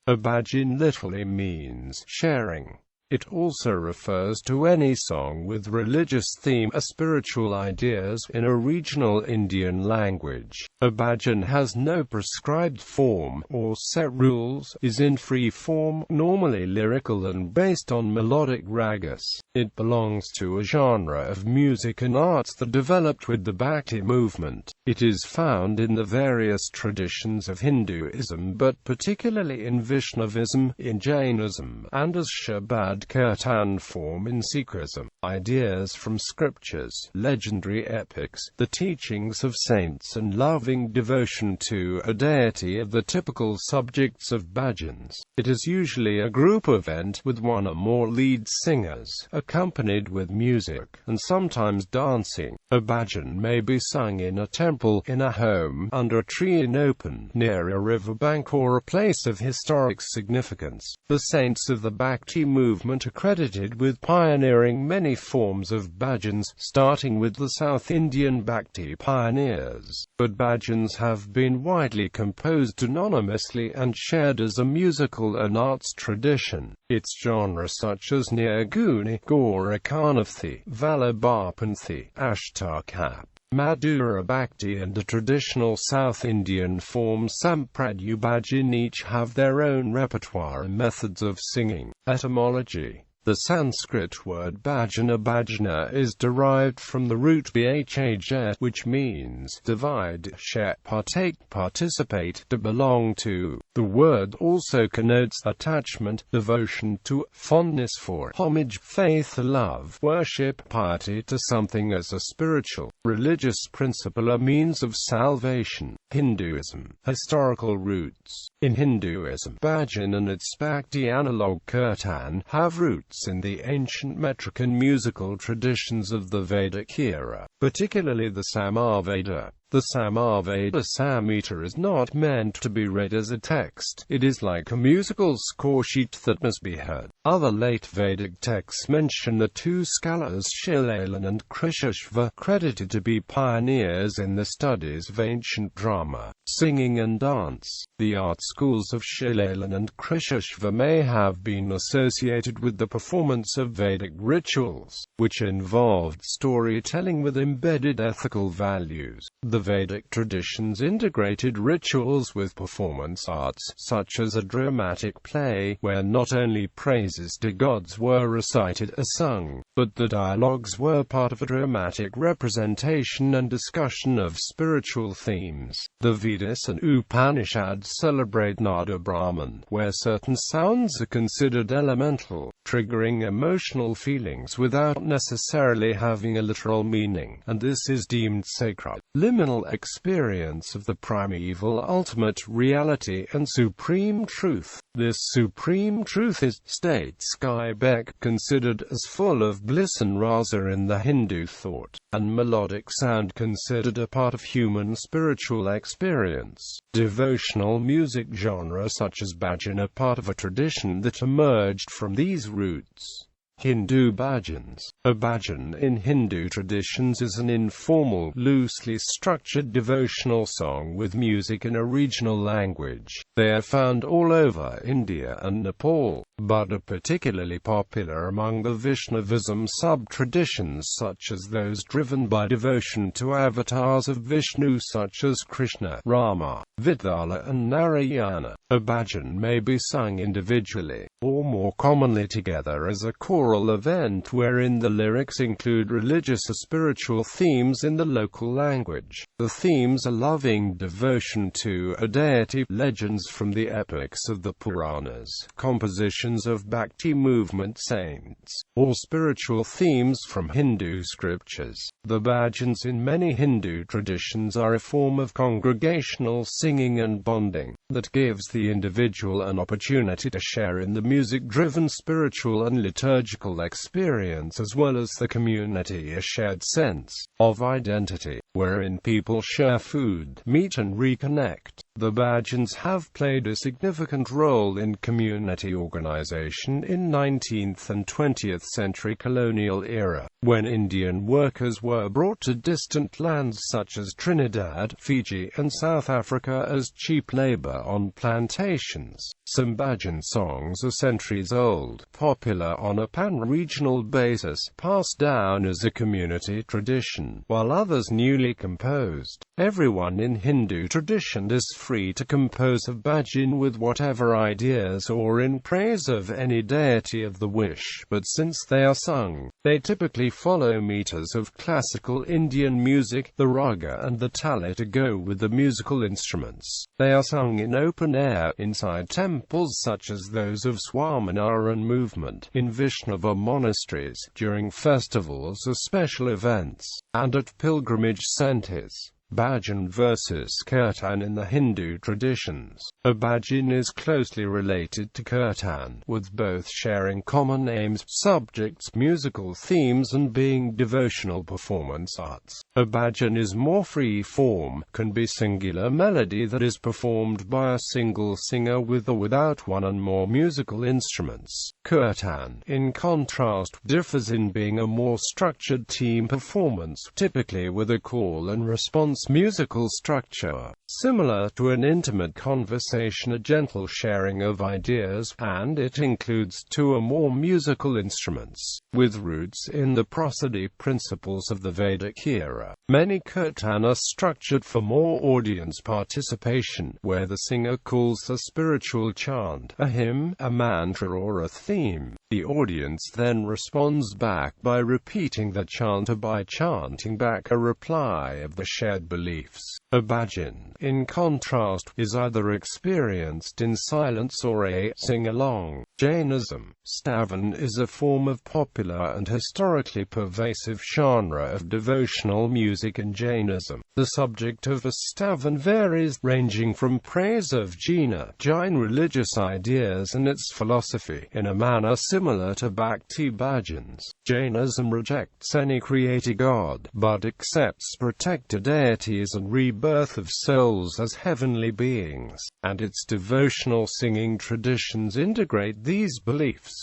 A bhajan literally means sharing. It also refers to any song with religious theme or spiritual ideas in a regional Indian language. A bhajan has no prescribed form or set rules, is in free form, normally lyrical and based on melodic ragas. It belongs to a genre of music and arts that developed with the Bhakti movement. It is found in the various traditions of Hinduism, but particularly in Vaishnavism, in Jainism, and as Shabad Kirtan form in Sikhism. Ideas from scriptures, legendary epics, the teachings of saints and loving devotion to a deity are the typical subjects of bhajans. It is usually a group event with one or more lead singers, accompanied with music, and sometimes dancing. A bhajan may be sung in a temple, in a home, under a tree in open, near a riverbank or a place of historic significance. The saints of the Bhakti movement are credited with pioneering many forms of bhajans, starting with the South Indian Bhakti pioneers. But bhajans have been widely composed anonymously and shared as a musical and arts tradition. Its genres such as Nirguni, Gaurakanavthi, Vallabhapanthi, Ashtakap, Madhura Bhakti and the traditional South Indian form Sampradaya Bhajan each have their own repertoire and methods of singing. Etymology. The Sanskrit word bhajana is derived from the root bhaj, which means divide, share, partake, participate, to belong to. The word also connotes attachment, devotion to, fondness for, homage, faith, love, worship, piety to something as a spiritual, religious principle or means of salvation. Hinduism. Historical roots. In Hinduism, bhajan and its Bhakti analog kirtan have roots in the ancient metric and musical traditions of the Vedic era, particularly the Samaveda. The Samaveda Samhita is not meant to be read as a text. It is like a musical score sheet that must be heard. Other late Vedic texts mention the two scholars Shilala and Krishashva, credited to be pioneers in the studies of ancient drama, singing and dance. The art schools of Shilala and Krishashva may have been associated with the performance of Vedic rituals, which involved storytelling with embedded ethical values. The Vedic traditions integrated rituals with performance arts, such as a dramatic play, where not only praises to gods were recited or sung, but the dialogues were part of a dramatic representation and discussion of spiritual themes. The Vedas and Upanishads celebrate Nada Brahman, where certain sounds are considered elemental, triggering emotional feelings without necessarily having a literal meaning, and this is deemed sacred. Liminal experience of the primeval ultimate reality and supreme truth. This supreme truth is, states Guy Beck, considered as full of bliss and rasa in the Hindu thought, and melodic sound considered a part of human spiritual experience. Devotional music genre such as bhajan are part of a tradition that emerged from these roots. Hindu bhajans. A bhajan in Hindu traditions is an informal, loosely structured devotional song with music in a regional language. They are found all over India and Nepal, but are particularly popular among the Vaishnavism sub-traditions such as those driven by devotion to avatars of Vishnu such as Krishna, Rama, Vithala and Narayana. A bhajan may be sung individually, or more commonly together as a choral event wherein the lyrics include religious or spiritual themes in the local language. The themes are loving devotion to a deity, legends from the epics of the Puranas, compositions of Bhakti movement saints, or spiritual themes from Hindu scriptures. The bhajans in many Hindu traditions are a form of congregational singing and bonding that gives the individual an opportunity to share in the music-driven spiritual and liturgical experience, as well as the community a shared sense of identity, wherein people share food, meet and reconnect. The Bhajans have played a significant role in community organization in 19th and 20th century colonial era, when Indian workers were brought to distant lands such as Trinidad, Fiji and South Africa as cheap labor on plantations. Some Bhajan songs are centuries old, popular on a pan-regional basis, passed down as a community tradition, while others newly composed. Everyone in Hindu tradition is free to compose a bhajan with whatever ideas or in praise of any deity of the wish, but since they are sung, they typically follow meters of classical Indian music, the raga and the tala to go with the musical instruments. They are sung in open air, inside temples such as those of Swaminarayan movement, in Vaishnava monasteries, during festivals or special events, and at pilgrimage centers. Bhajan versus Kirtan in the Hindu traditions. A bhajan is closely related to kirtan, with both sharing common aims, subjects, musical themes and being devotional performance arts. A bhajan is more free form, can be singular melody that is performed by a single singer with or without one and more musical instruments. Kirtan, in contrast, differs in being a more structured team performance, typically with a call and response musical structure, similar to an intimate conversation, a gentle sharing of ideas, and it includes two or more musical instruments, with roots in the prosody principles of the Vedic era. Many kirtan are structured for more audience participation, where the singer calls a spiritual chant, a hymn, a mantra or a theme. The audience then responds back by repeating the chant or by chanting back a reply of the shared beliefs. A bhajan, in contrast, is either experienced in silence or a sing-along. Jainism. Stavan is a form of popular and historically pervasive genre of devotional music in Jainism. The subject of a stavan varies, ranging from praise of Jain religious ideas and its philosophy, in a manner similar to Bhakti bhajans. Jainism rejects any created god, but accepts protected deities and rebirth of souls as heavenly beings, and its devotional singing traditions integrate these beliefs.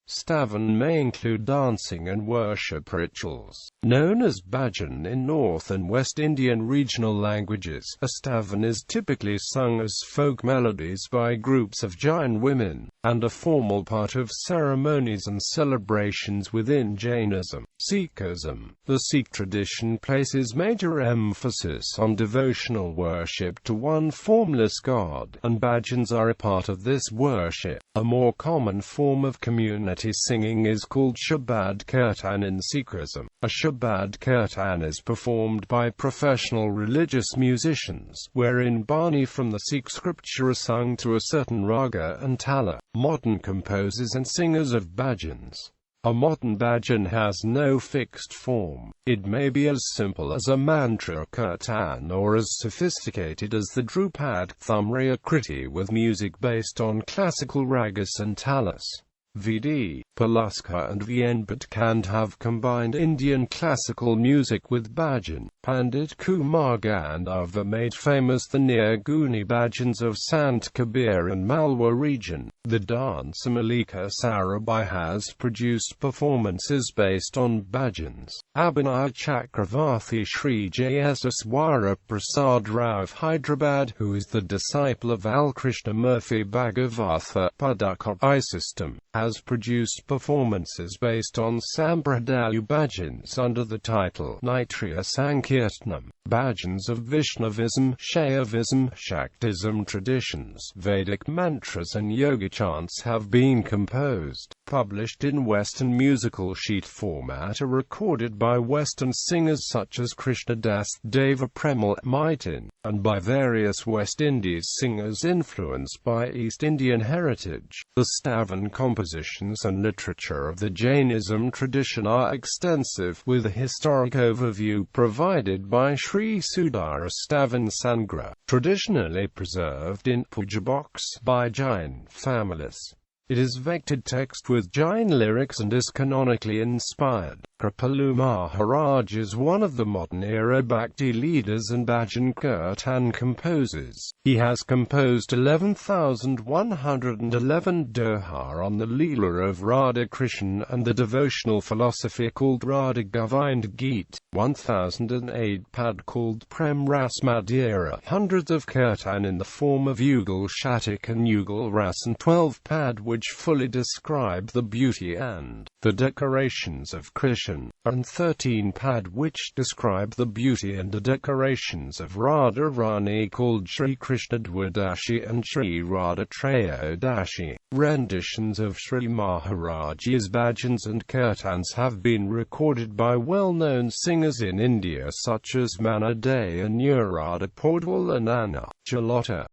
Stavan may include dancing and worship rituals. Known as bhajan in North and West Indian regional languages, a stavan is typically sung as folk melodies by groups of Jain women, and a formal part of ceremonies and celebrations within Jainism. Sikhism. The Sikh tradition places major emphasis on devotional worship to one formless god, and bhajans are a part of this worship. A more common form of community singing is called Shabad Kirtan in Sikhism. A Shabad Kirtan is performed by professional religious musicians, wherein Bani from the Sikh scripture are sung to a certain raga and tala. Modern composers and singers of bhajans. A modern bhajan has no fixed form. It may be as simple as a mantra kirtan or as sophisticated as the Drupad Thumriya Kriti with music based on classical ragas and talas. V.D. Palaska and V.N. Bhatkand have combined Indian classical music with bhajan. Pandit Kumar Gandharva made famous the Nirguni bhajans of Sant Kabir and Malwa region. The dancer Malika Sarabhai has produced performances based on bhajans. Abhinay Chakravarti Sri Jayaswara Prasad Rao of Hyderabad, who is the disciple of Al Krishnamurthy Bhagavatha Padaka system, has produced performances based on Sampradaya bhajans under the title Naitriya Sankirtanam. Bhajans of Vaishnavism, Shaivism, Shaktism traditions, Vedic mantras and yoga chants have been composed, published in Western musical sheet format or recorded by Western singers such as Krishnadas Deva Premal Maitin, and by various West Indies singers influenced by East Indian heritage. The Stavan compositions and literature of the Jainism tradition are extensive, with a historic overview provided by Sri Sudara Stavan Sangra, traditionally preserved in puja box by Jain families. It is vectored text with Jain lyrics and is canonically inspired. Kripalu Maharaj is one of the modern-era Bhakti leaders and Bhajan Kirtan composers. He has composed 11,111 doha on the Leela of Radha Krishna and the devotional philosophy called ragas.It, 1008 pad called Prem Ras Madhura, hundreds of kirtan in the form of Yugal Shatak and Yugal Ras, and 12 pad which fully describe the beauty and the decorations of Krishna, and 13 pad which describe the beauty and the decorations of Radha Rani called Sri Krishna Dwadashi and Sri Radha Trayodashi. Renditions of Sri Maharaj's bhajans and kirtans have been recorded by well-known singers in India such as Manna Day and Nuradha Paudwal and Anna Jalota.